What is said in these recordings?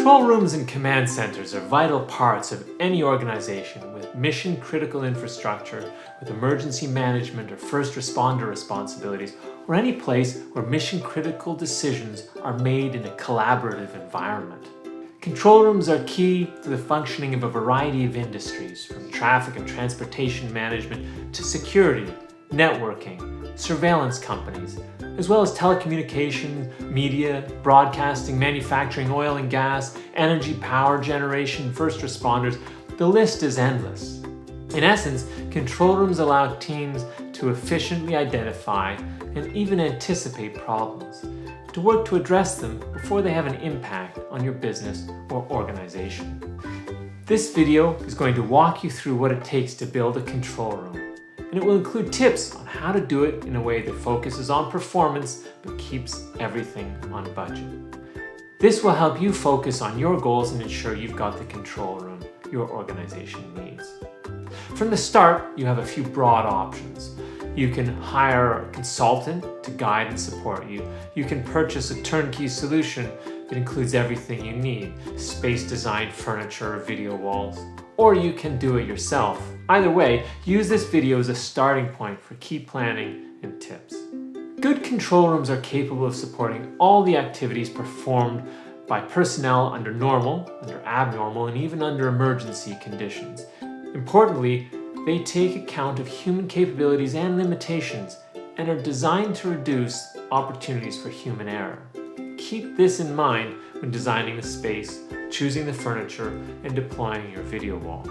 Control rooms and command centers are vital parts of any organization with mission-critical infrastructure, with emergency management or first responder responsibilities, or any place where mission-critical decisions are made in a collaborative environment. Control rooms are key to the functioning of a variety of industries, from traffic and transportation management to security, networking, surveillance companies, as well as telecommunication, media, broadcasting, manufacturing, oil and gas, energy, power generation, first responders. The list is endless. In essence, control rooms allow teams to efficiently identify and even anticipate problems, to work to address them before they have an impact on your business or organization. This video is going to walk you through what it takes to build a control room, and it will include tips on how to do it in a way that focuses on performance but keeps everything on budget. This will help you focus on your goals and ensure you've got the control room your organization needs. From the start, you have a few broad options. You can hire a consultant to guide and support you. You can purchase a turnkey solution that includes everything you need, space design, furniture, or video walls. Or you can do it yourself. Either way, use this video as a starting point for key planning and tips. Good control rooms are capable of supporting all the activities performed by personnel under normal, under abnormal, and even under emergency conditions. Importantly, they take account of human capabilities and limitations and are designed to reduce opportunities for human error. Keep this in mind when designing the space, choosing the furniture, and deploying your video wall.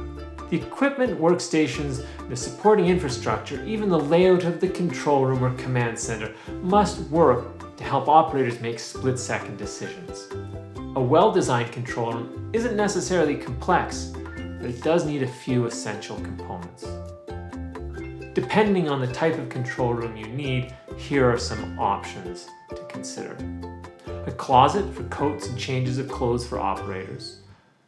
The equipment, workstations, the supporting infrastructure, even the layout of the control room or command center must work to help operators make split-second decisions. A well-designed control room isn't necessarily complex, but it does need a few essential components. Depending on the type of control room you need, here are some options to consider. A closet for coats and changes of clothes for operators,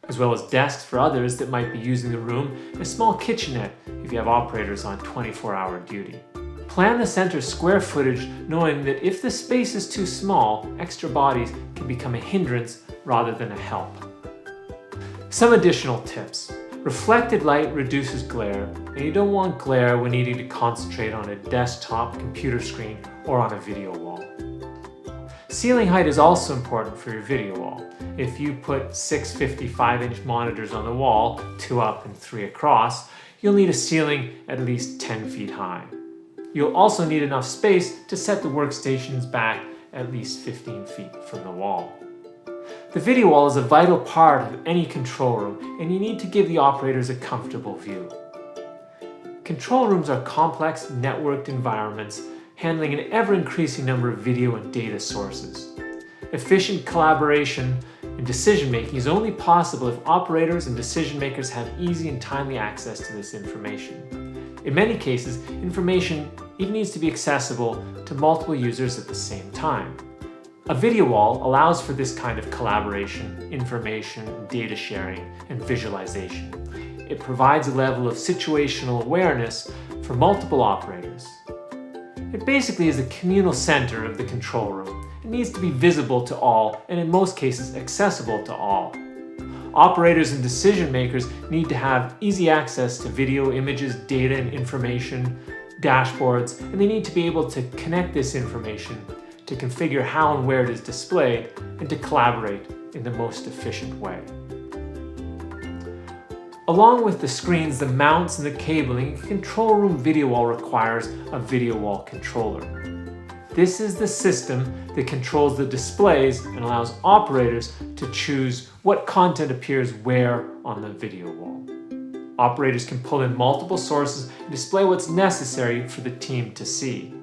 as well as desks for others that might be using the room, and a small kitchenette if you have operators on 24-hour duty. Plan the center's square footage, knowing that if the space is too small, extra bodies can become a hindrance rather than a help. Some additional tips. Reflected light reduces glare, and you don't want glare when needing to concentrate on a desktop, computer screen, or on a video wall. Ceiling height is also important for your video wall. If you put 6 55-inch monitors on the wall, 2 up and 3 across, you'll need a ceiling at least 10 feet high. You'll also need enough space to set the workstations back at least 15 feet from the wall. The video wall is a vital part of any control room, and you need to give the operators a comfortable view. Control rooms are complex, networked environments handling an ever-increasing number of video and data sources. Efficient collaboration and decision-making is only possible if operators and decision-makers have easy and timely access to this information. In many cases, information even needs to be accessible to multiple users at the same time. A video wall allows for this kind of collaboration, information, data sharing, and visualization. It provides a level of situational awareness for multiple operators. It basically is the communal center of the control room. It needs to be visible to all, and in most cases accessible to all. Operators and decision makers need to have easy access to video, images, data, and information, dashboards, and they need to be able to connect this information to configure how and where it is displayed, and to collaborate in the most efficient way. Along with the screens, the mounts, and the cabling, a control room video wall requires a video wall controller. This is the system that controls the displays and allows operators to choose what content appears where on the video wall. Operators can pull in multiple sources and display what's necessary for the team to see.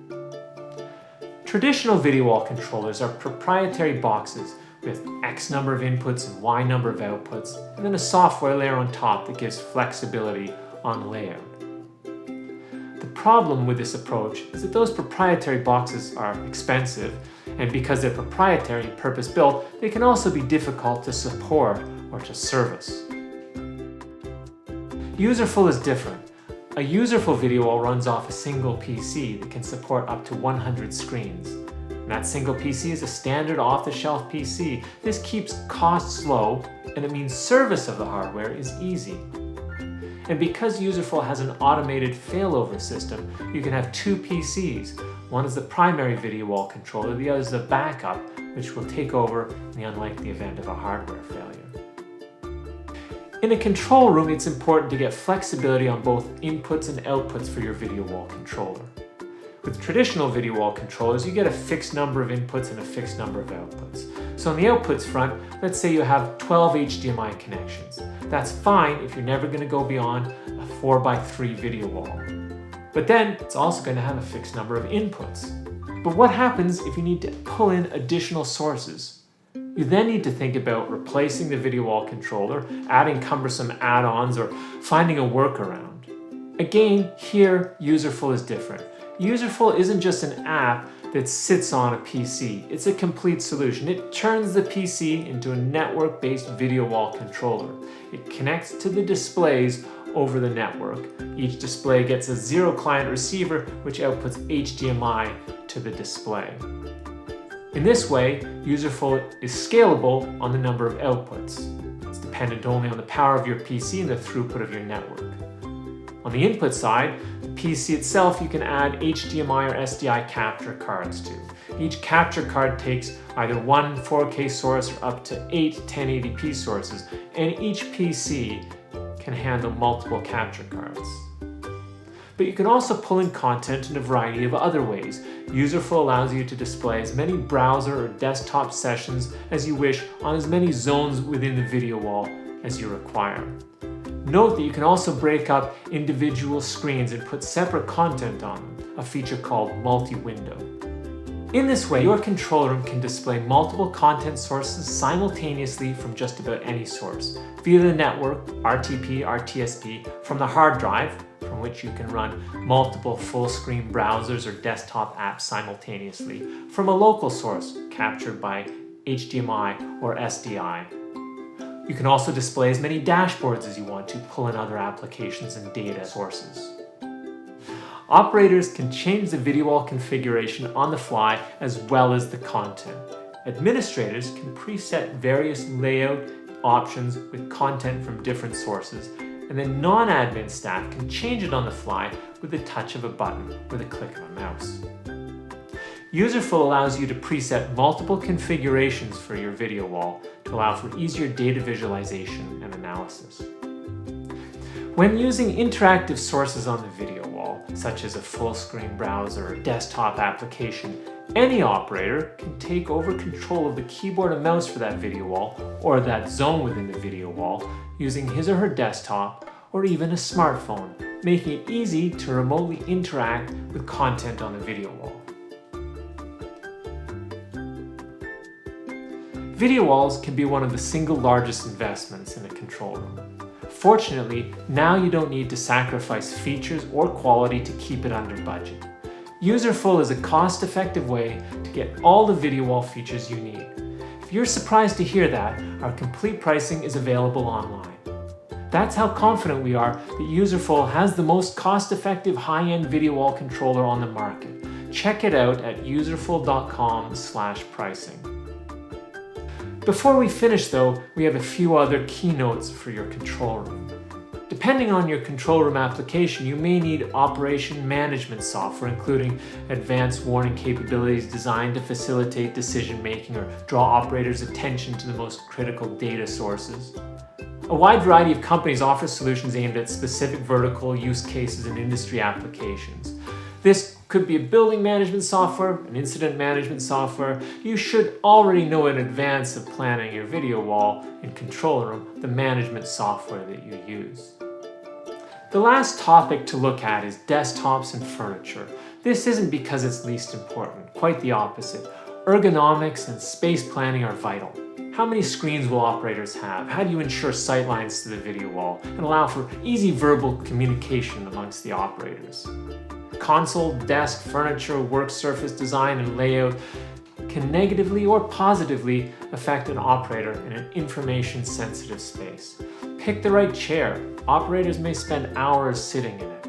Traditional video wall controllers are proprietary boxes with X number of inputs and Y number of outputs, and then a software layer on top that gives flexibility on layout. The problem with this approach is that those proprietary boxes are expensive, and because they're proprietary and purpose-built, they can also be difficult to support or to service. Userful is different. A Userful video wall runs off a single PC that can support up to 100 screens. And that single PC is a standard off-the-shelf PC. This keeps costs low, and it means service of the hardware is easy. And because Userful has an automated failover system, you can have two PCs. One is the primary video wall controller, the other is the backup, which will take over in the unlikely event of a hardware failure. In a control room, it's important to get flexibility on both inputs and outputs for your video wall controller. With traditional video wall controllers, you get a fixed number of inputs and a fixed number of outputs. So on the outputs front, let's say you have 12 HDMI connections. That's fine if you're never going to go beyond a 4x3 video wall. But then it's also going to have a fixed number of inputs. But what happens if you need to pull in additional sources? You then need to think about replacing the video wall controller, adding cumbersome add-ons, or finding a workaround. Again, here, Userful is different. Userful isn't just an app that sits on a PC. It's a complete solution. It turns the PC into a network-based video wall controller. It connects to the displays over the network. Each display gets a zero client receiver, which outputs HDMI to the display. In this way, Userful is scalable on the number of outputs. It's dependent only on the power of your PC and the throughput of your network. On the input side, the PC itself you can add HDMI or SDI capture cards to. Each capture card takes either one 4K source or up to 8 1080p sources, and each PC can handle multiple capture cards. But you can also pull in content in a variety of other ways. Userful allows you to display as many browser or desktop sessions as you wish on as many zones within the video wall as you require. Note that you can also break up individual screens and put separate content on them, a feature called multi-window. In this way, your control room can display multiple content sources simultaneously from just about any source, via the network, RTP, RTSP, from the hard drive, from which you can run multiple full-screen browsers or desktop apps simultaneously, from a local source captured by HDMI or SDI. You can also display as many dashboards as you want to pull in other applications and data sources. Operators can change the video wall configuration on the fly as well as the content. Administrators can preset various layout options with content from different sources, and then non-admin staff can change it on the fly with the touch of a button or the click of a mouse. Userful allows you to preset multiple configurations for your video wall to allow for easier data visualization and analysis. When using interactive sources on the video wall, such as a full-screen browser or desktop application, any operator can take over control of the keyboard and mouse for that video wall or that zone within the video wall using his or her desktop or even a smartphone, making it easy to remotely interact with content on the video wall. Video walls can be one of the single largest investments in a control room. Fortunately, now you don't need to sacrifice features or quality to keep it under budget. Userful is a cost-effective way to get all the video wall features you need. If you're surprised to hear that, our complete pricing is available online. That's how confident we are that Userful has the most cost-effective high-end video wall controller on the market. Check it out at userful.com/pricing. Before we finish though, we have a few other keynotes for your control room. Depending on your control room application, you may need operation management software, including advanced warning capabilities designed to facilitate decision making or draw operators' attention to the most critical data sources. A wide variety of companies offer solutions aimed at specific vertical use cases and industry applications. This could be a building management software, an incident management software. You should already know in advance of planning your video wall and control room the management software that you use. The last topic to look at is desktops and furniture. This isn't because it's least important, quite the opposite. Ergonomics and space planning are vital. How many screens will operators have? How do you ensure sightlines to the video wall and allow for easy verbal communication amongst the operators? Console, desk, furniture, work surface design, and layout can negatively or positively affect an operator in an information-sensitive space. Pick the right chair. Operators may spend hours sitting in it.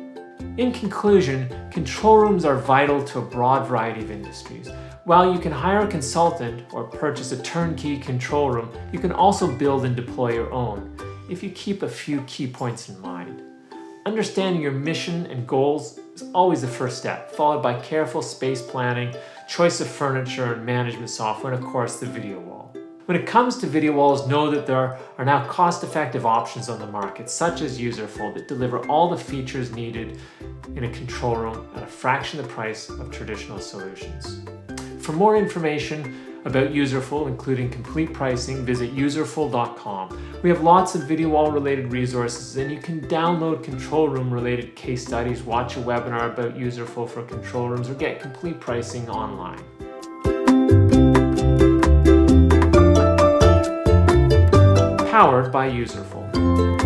In conclusion, control rooms are vital to a broad variety of industries. While you can hire a consultant or purchase a turnkey control room, you can also build and deploy your own if you keep a few key points in mind. Understanding your mission and goals is always the first step, followed by careful space planning, choice of furniture and management software, and of course the video wall. When it comes to video walls, know that there are now cost-effective options on the market, such as Userful, that deliver all the features needed in a control room at a fraction of the price of traditional solutions. For more information about Userful, including complete pricing, visit userful.com. We have lots of video wall related resources, and you can download control room related case studies, watch a webinar about Userful for control rooms, or get complete pricing online. Powered by Userful.